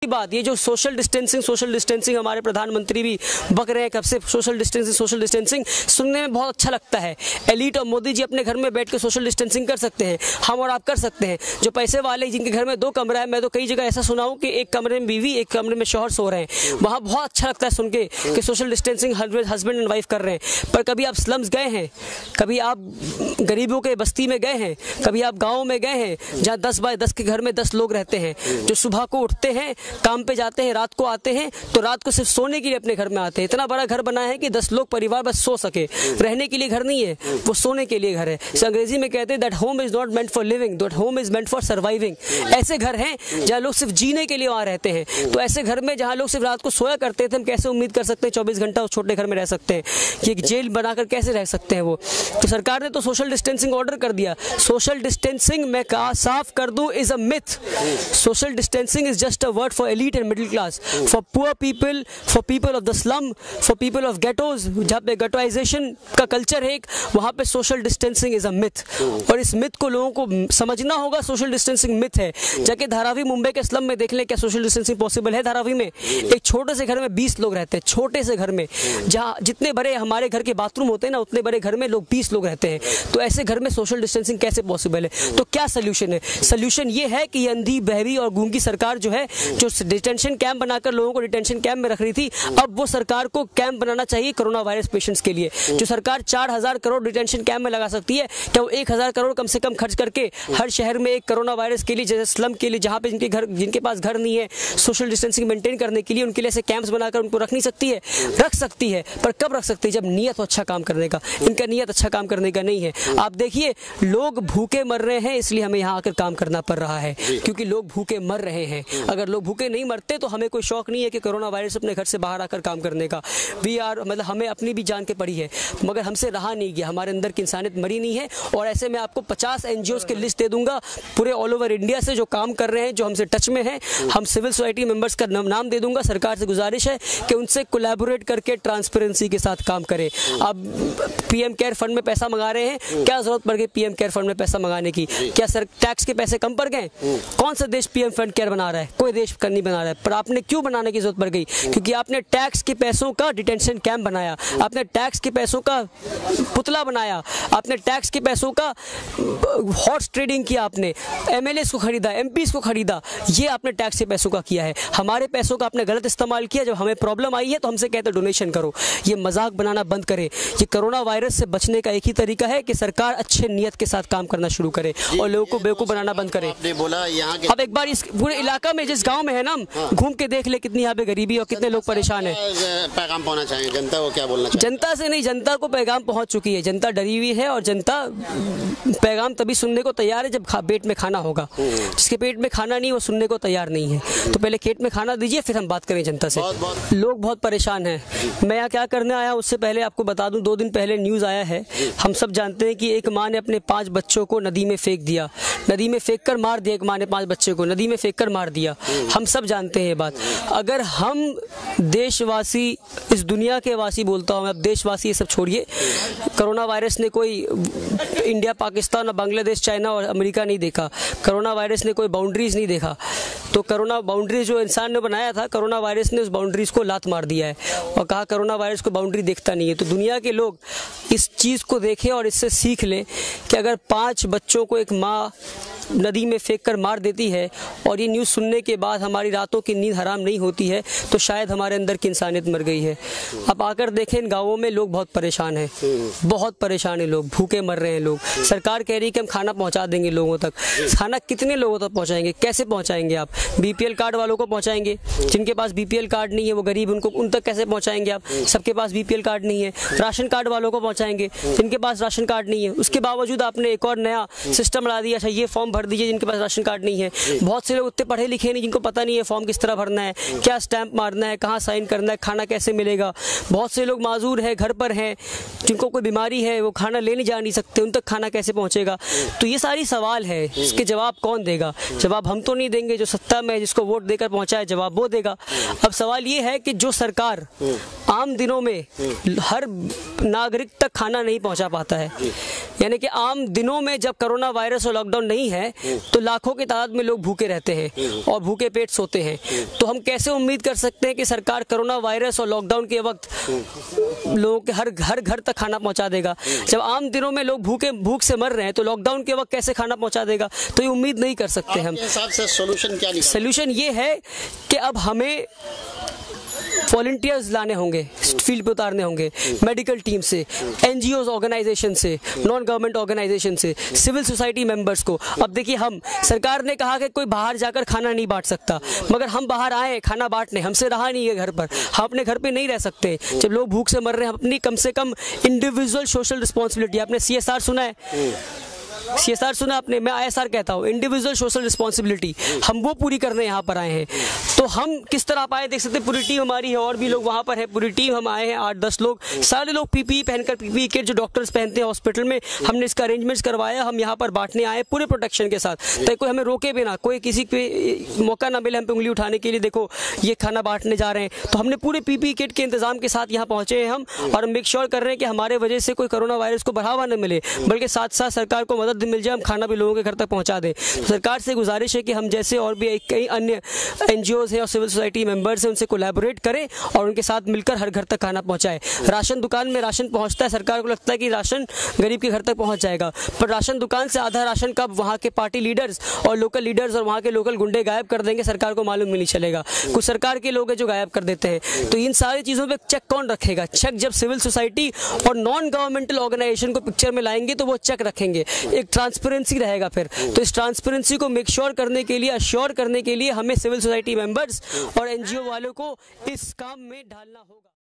बात ये जो सोशल डिस्टेंसिंग हमारे प्रधानमंत्री भी बक रहे हैं कब से, सोशल डिस्टेंसिंग सुनने में बहुत अच्छा लगता है। एलीट और मोदी जी अपने घर में बैठ के सोशल डिस्टेंसिंग कर सकते हैं, हम और आप कर सकते हैं। जो पैसे वाले जिनके घर में 2 कमरा है, मैं तो कई जगह ऐसा सुना हूँ कि एक कमरे में बीवी, एक कमरे में शौहर सो रहे हैं, वहाँ बहुत अच्छा लगता है सुन के कि social distancing husband and wife कर रहे हैं। पर कभी आप स्लम्स गए हैं, कभी आप गरीबों के बस्ती में गए हैं, कभी आप गाँव में गए हैं जहाँ 10 बाय 10 के घर में 10 लोग रहते हैं, जो सुबह को उठते हैं, काम पे जाते हैं, रात को आते हैं, तो रात को सिर्फ सोने के लिए अपने घर में आते हैं। इतना बड़ा घर बना है कि 10 लोग परिवार बस सो सके, रहने के लिए घर नहीं है, वो सोने के लिए घर है। अंग्रेजी में कहते हैं that home is not meant for living, that home is meant for surviving. ऐसे घर हैं जहाँ लोग सिर्फ जीने के लिए वहाँ रहते हैं। तो ऐसे घर में जहाँ लोग सिर्फ रात को सोया करते थे, हम कैसे उम्मीद कर सकते हैं 24 घंटा उस छोटे घर में रह सकते हैं? कि एक जेल बनाकर कैसे रह सकते हैं वो? तो सरकार ने तो सोशल डिस्टेंसिंग ऑर्डर कर दिया। सोशल डिस्टेंसिंग मैं कहा साफ कर दूं is a myth. Social distancing is just a word for elite and middle class, for poor people, for people of the slum, for people of ghettos, जहाँ पे गेटोइजेशन का कल्चर है, वहाँ पे social distancing is a myth. और इस myth को लोगों को समझना होगा। सोशल डिस्टेंसिंग मिथ है। जाके धारावी मुंबई के स्लम में देख लें, क्या सोशल डिस्टेंसिंग पॉसिबल है? धारावी में एक छोटे से घर में 20 लोग रहते हैं, छोटे से घर में, जहाँ जितने बड़े हमारे घर के बाथरूम होते हैं ना, उतने बड़े घर में लोग 20 लोग रहते हैं। तो ऐसे घर में सोशल डिस्टेंसिंग कैसे पॉसिबल है? तो क्या सोल्यूशन है? सोल्यूशन ये है कि अंधी, बहरी और गूंगी सरकार जो है, जो डिटेंशन कैंप बनाकर लोगों को डिटेंशन कैंप में रख रही थी, अब वो सरकार को कैंप बनाना चाहिए कोरोना वायरस पेशेंट्स के लिए। जो सरकार 4000 करोड़ डिटेंशन कैंप में लगा सकती है, क्या वो 1000 करोड़ कम से कम खर्च करके हर शहर में एक कोरोना वायरस के लिए, जैसे स्लम के लिए, जहाँ पे जिनके पास घर नहीं है, सोशल डिस्टेंसिंग मेंटेन करने के लिए उनके लिए ऐसे कैंप्स बनाकर उनको रख नहीं सकती है? रख सकती है, पर कब रख सकती है? जब नियत हो अच्छा काम करने का। इनका नियत अच्छा काम करने का नहीं है। आप देखिए, लोग भूखे मर रहे हैं, इसलिए हमें यहाँ आकर काम करना पड़ रहा है, क्योंकि लोग भूखे मर रहे हैं। अगर लोग भूखे नहीं मरते तो हमें कोई शौक नहीं है कि कोरोना वायरस अपने घर से बाहर आकर काम करने का। मतलब हमें अपनी भी जान के पड़ी है, मगर हमसे रहा नहीं गया, हमारे अंदर की इंसानियत मरी नहीं है। और ऐसे मैं आपको 50 NGOs की लिस्ट दे दूंगा पूरे ऑल ओवर इंडिया से, जो काम कर रहे हैं, जो हमसे टच में हैं। हम सिविल सोसाइटी मेंबर्स का नाम दे दूंगा। सरकार से गुजारिश है कि उनसे कोलैबोरेट करके ट्रांसपेरेंसी के साथ काम करें। अब PM केयर फंड में पैसा मंगा रहे हैं, क्या जरूरत पड़ गई PM केयर फंड में पैसा मंगाने की? क्या सर टैक्स के पैसे कम पड़ गए? कौन सा देश PM फंड केयर बना रहा है? कोई देश नहीं बना रहा है। पर आपने क्यों बनाने की जरूरत पड़ गई? क्योंकि आपने टैक्स के पैसों का डिटेंशन कैंप बनाया, आपने टैक्स के पैसों का पुतला बनाया, आपने टैक्स के पैसों का हॉर्स ट्रेडिंग किया, आपने MLAs को खरीदा, MPs को खरीदा। ये आपने टैक्स के पैसों का किया है। हमारे पैसों का आपने गलत इस्तेमाल किया। जब हमें प्रॉब्लम आई है तो हमसे कहते डोनेशन करो। ये मजाक बनाना बंद करे। ये कोरोना वायरस से बचने का एक ही तरीका है कि सरकार अच्छे नियत के साथ काम करना शुरू करे और लोगों को बेवकूफ बनाना बंद करे। आपने बोला यहाँ अब एक बार इस पूरे इलाका में, जिस गाँव में है ना, घूम के देख ले कितनी यहाँ पे गरीबी और कितने लोग परेशान है। पैगाम पहुँचना चाहिए जनता को, क्या बोलना चाहिए? जनता से नहीं, जनता को पैगाम पहुंच चुकी है। जनता डरी हुई है और जनता पैगाम तभी सुनने को तैयार है जब पेट में खाना होगा। जिसके पेट में खाना नहीं, वो सुनने को तैयार नहीं है। तो पहले पेट में खाना दीजिए, फिर हम बात करें जनता से। लोग बहुत परेशान हैं। मैं यहाँ क्या करने आया उससे पहले आपको बता दूं, 2 दिन पहले न्यूज़ आया है। हम सब जानते हैं कि एक माँ ने अपने 5 बच्चों को नदी में फेंक दिया, नदी में फेंक कर मार दिया। एक माँ ने 5 बच्चे को नदी में फेंक कर मार दिया। हम सब जानते हैं ये बात। अगर हम देशवासी, इस दुनिया के वासी बोलता हूँ, अब देशवासी ये सब छोड़िए, कोरोना वायरस ने कोई इंडिया, पाकिस्तान और बांग्लादेश, चाइना और अमेरिका नहीं देखा। कोरोना वायरस ने कोई बाउंड्रीज नहीं देखा। तो कोरोना बाउंड्रीज जो इंसान ने बनाया था, कोरोना वायरस ने उस बाउंड्रीज को लात मार दिया है और कहा कोरोना वायरस को बाउंड्री देखता नहीं है। तो दुनिया के लोग इस चीज़ को देखें और इससे सीख लें कि अगर 5 बच्चों को एक माँ नदी में फेंक कर मार देती है और ये न्यूज़ सुनने के बाद हमारी रातों की नींद हराम नहीं होती है, तो शायद हमारे अंदर की इंसानियत मर गई है। अब आकर देखें, इन गाँवों में लोग बहुत परेशान हैं, बहुत परेशान हैं लोग, भूखे मर रहे हैं लोग। सरकार कह रही है कि हम खाना पहुंचा देंगे लोगों तक। खाना कितने लोगों तक पहुंचाएंगे? कैसे पहुंचाएंगे आप? BPL कार्ड वालों को पहुंचाएंगे? जिनके पास BPL कार्ड नहीं है, वो गरीब, उन तक कैसे पहुंचाएंगे आप? सबके पास BPL कार्ड नहीं है। राशन कार्ड वालों को पहुंचाएंगे जिनके पास राशन कार्ड नहीं है। उसके बावजूद आपने एक और नया सिस्टम ला दिया, अच्छा ये फॉर्म भर दीजिए जिनके पास राशन कार्ड नहीं है। बहुत से लोग उतने पढ़े लिखे नहीं, जिनको पता नहीं है फॉर्म किस तरह भरना है, क्या स्टैंप मारना है, कहाँ साइन करना है, खाना कैसे मिलेगा। बहुत से लोग माजूर हैं, घर पर हैं, जिनको कोई बीमारी है, वो खाना लेने जा नहीं सकते, उन तक खाना कैसे पहुंचेगा? तो ये सारी सवाल है, इसके जवाब कौन देगा? जवाब हम तो नहीं देंगे, जो सत्ता में है, जिसको वोट देकर पहुंचाए, जवाब वो देगा। अब सवाल ये है कि जो सरकार आम दिनों में हर नागरिक तक खाना नहीं पहुंचा पाता है, यानी कि आम दिनों में जब कोरोना वायरस और लॉकडाउन नहीं है तो लाखों की तादाद में लोग भूखे रहते हैं और भूखे पेट सोते हैं। तो हम कैसे उम्मीद कर सकते हैं कि सरकार कोरोना वायरस और लॉकडाउन के वक्त लोगों के हर घर तक खाना पहुंचा देगा? जब आम दिनों में लोग भूख से मर रहे हैं तो लॉकडाउन के वक्त कैसे खाना पहुंचा देगा? तो ये उम्मीद नहीं कर सकते हम। हिसाब से सोल्यूशन क्या निकालें? सोल्यूशन ये है कि अब हमें वॉलंटियर्स लाने होंगे, फील्ड पे उतारने होंगे, मेडिकल टीम से, एनजीओ ऑर्गेनाइजेशन से, नॉन गवर्नमेंट ऑर्गेनाइजेशन से, सिविल सोसाइटी मेंबर्स को। अब देखिए, हम सरकार ने कहा कि कोई बाहर जाकर खाना नहीं बांट सकता, मगर हम बाहर आए खाना बांटने, हमसे रहा नहीं है घर पर, हम अपने घर पे नहीं रह सकते। जब लोग भूख से मर रहे हैं, अपनी कम से कम इंडिविजुअल सोशल रिस्पॉन्सिबिलिटी, आपने CSR सुना है? CSR सुना आपने? मैं ISR कहता हूँ, इंडिविजुअल सोशल रिस्पॉन्सिबिलिटी, हम वो पूरी करने यहाँ पर आए हैं। तो हम किस तरह आप आए देख सकते हैं, पूरी टीम हमारी है, और भी लोग वहाँ पर है, पूरी टीम हम आए हैं, 8-10 लोग, सारे लोग PPE पहनकर, PPE किट जो डॉक्टर्स पहनते हैं हॉस्पिटल में, हमने इसका अरेंजमेंट्स करवाया। हम यहाँ पर बांटने आए पूरे प्रोटेक्शन के साथ, ताकि कोई हमें रोके भी ना, कोई किसी पे मौका ना मिले हम पे उंगली उठाने के लिए, देखो ये खाना बांटने जा रहे हैं। तो हमने पूरे PPE किट के इंतजाम के साथ यहाँ पहुँचे हैं हम, और हम मेक श्योर कर रहे हैं कि हमारे वजह से कोई कोरोना वायरस को बढ़ावा न मिले, बल्कि साथ साथ सरकार को मदद मिल जाए, हम खाना भी लोगों के घर तक पहुंचा दें। सरकार से गुजारिश है कि हम जैसे और भी कई अन्य NGOs हैं और सिविल सोसाइटी मेंबर्स हैं, उनसे कोलैबोरेट करें और उनके साथ मिलकर हर घर तक खाना पहुंचाएं। राशन दुकान में राशन पहुंचता है, सरकार को लगता है कि राशन गरीब के घर तक पहुंच जाएगा, पर राशन दुकान से आधा राशन कब वहाँ के पार्टी लीडर्स और लोकल लीडर्स और वहाँ के लोकल गुंडे गायब कर देंगे, सरकार को मालूम भी नहीं चलेगा। कुछ सरकार के लोग हैं जो गायब कर देते हैं। तो इन सारी चीज़ों पर चेक कौन रखेगा? चेक जब सिविल सोसाइटी और नॉन गवर्नमेंटल ऑर्गेनाइजेशन को पिक्चर में लाएंगे तो वो चेक रखेंगे, एक ट्रांसपेरेंसी रहेगा फिर। तो इस ट्रांसपेरेंसी को मेक श्योर करने के लिए, अश्योर करने के लिए हमें सिविल सोसाइटी मेंबर्स और NGO वालों को इस काम में ढालना होगा।